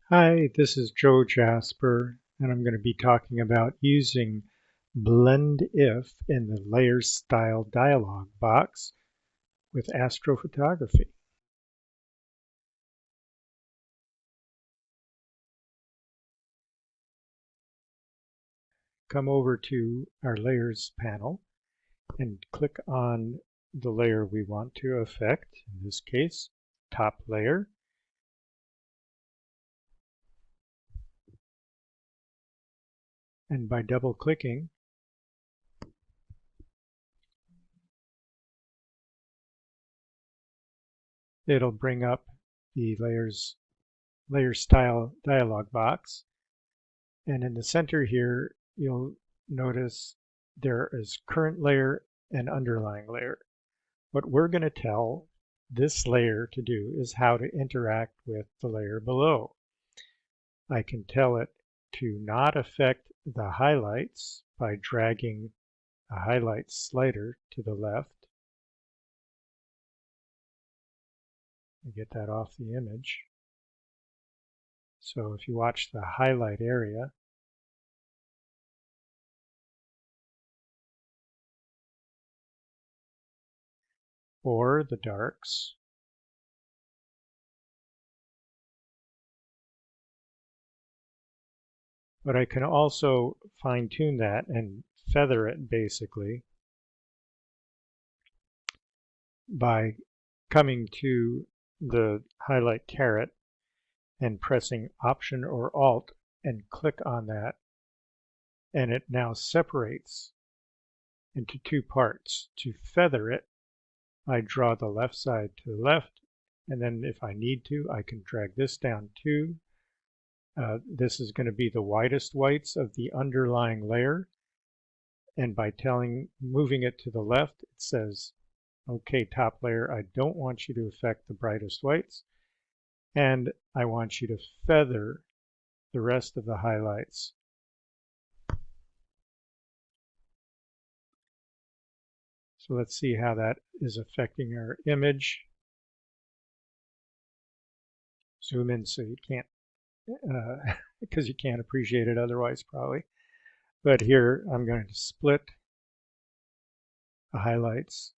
Hi, this is Joe Jasper, and I'm going to be talking about using Blend If in the Layers Style dialog box with Astrophotography. Come over to our Layers panel and click on the layer we want to affect, in this case, top layer. And by double-clicking, it'll bring up the Layer Style dialog box. And in the center here, you'll notice there is current layer and underlying layer. What we're going to tell this layer to do is how to interact with the layer below. I can tell it to not affect the highlights by dragging a highlight slider to the left. I get that off the image. So if you watch the highlight area, or the darks, but I can also fine-tune that and feather it basically by coming to the highlight caret and pressing Option or Alt and click on that, and it now separates into two parts. To feather it, I draw the left side to the left, and then if I need to, I can drag this down too. This is going to be the widest whites of the underlying layer, and by moving it to the left, it says, okay, top layer, I don't want you to affect the brightest whites, and I want you to feather the rest of the highlights. So let's see how that is affecting our image. Zoom in so you can't, because you can't appreciate it otherwise probably. But here I'm going to split the highlights.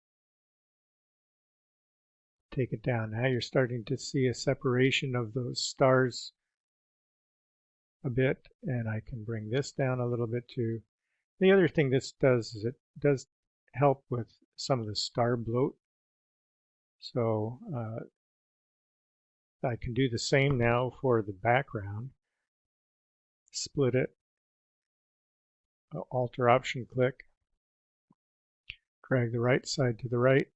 Take it down. Now you're starting to see a separation of those stars a bit, and I can bring this down a little bit too. The other thing this does is it does help with some of the star bloat. So I can do the same now for the background. Split it, Alt or Option click, drag the right side to the right,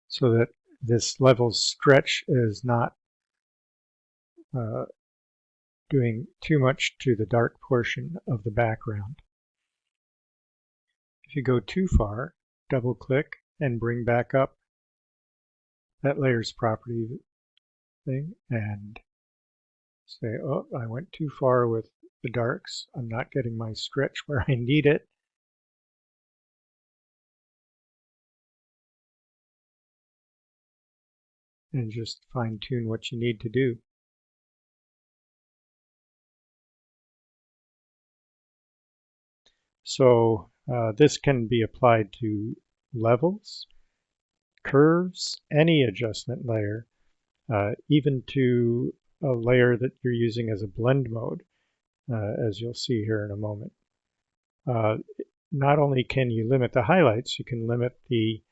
so that this level stretch is not doing too much to the dark portion of the background. If you go too far, double click and bring back up that layers property thing and say, oh, I went too far with the darks. I'm not getting my stretch where I need it. And just fine tune what you need to do. So this can be applied to levels, curves, any adjustment layer, even to a layer that you're using as a blend mode, as you'll see here in a moment. Not only can you limit the highlights, you can limit the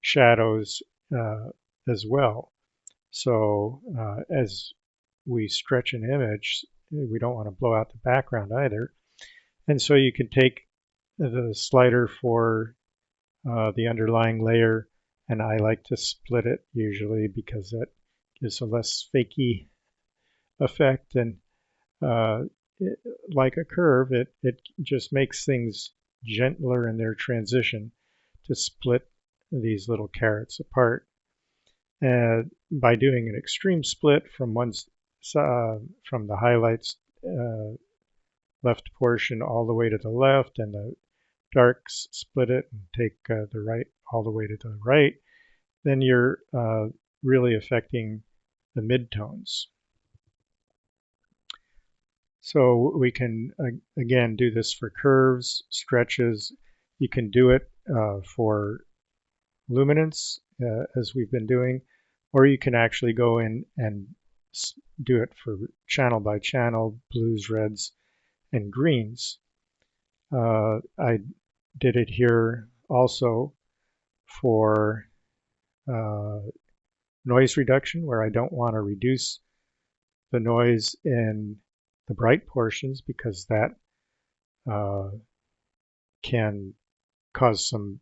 shadows as well. So as we stretch an image, we don't want to blow out the background either. And so you can take the slider for the underlying layer, and I like to split it usually because that gives a less fakey effect. And like a curve, it just makes things gentler in their transition to split these little carets apart. By doing an extreme split from from the highlights left portion all the way to the left and the darks, split it, and take the right all the way to the right, then you're really affecting the midtones. So we can, again, do this for curves, stretches. You can do it for luminance, as we've been doing, or you can actually go in and do it for channel by channel, blues, reds, and greens. I did it here also for noise reduction, where I don't want to reduce the noise in the bright portions because that can cause some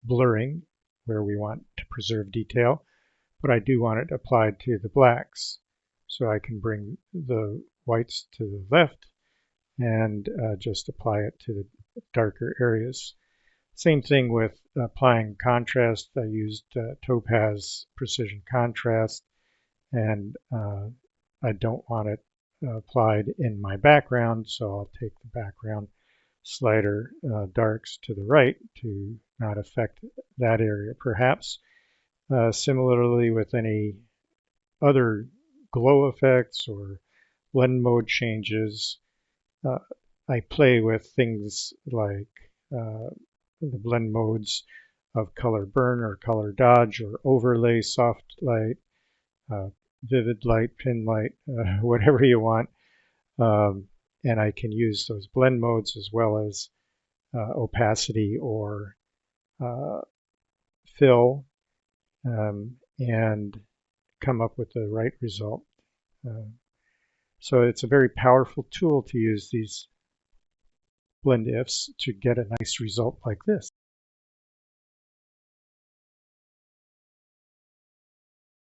blurring where we want to preserve detail, but I do want it applied to the blacks. So I can bring the whites to the left and just apply it to the darker areas. Same thing with applying contrast. I used Topaz Precision Contrast, and I don't want it applied in my background, so I'll take the background slider darks to the right to not affect that area perhaps. Similarly with any other glow effects or blend mode changes, I play with things like the blend modes of color burn or color dodge or overlay, soft light, vivid light, pin light, whatever you want. And I can use those blend modes as well as opacity or fill, and come up with the right result. So it's a very powerful tool to use these blend ifs to get a nice result like this.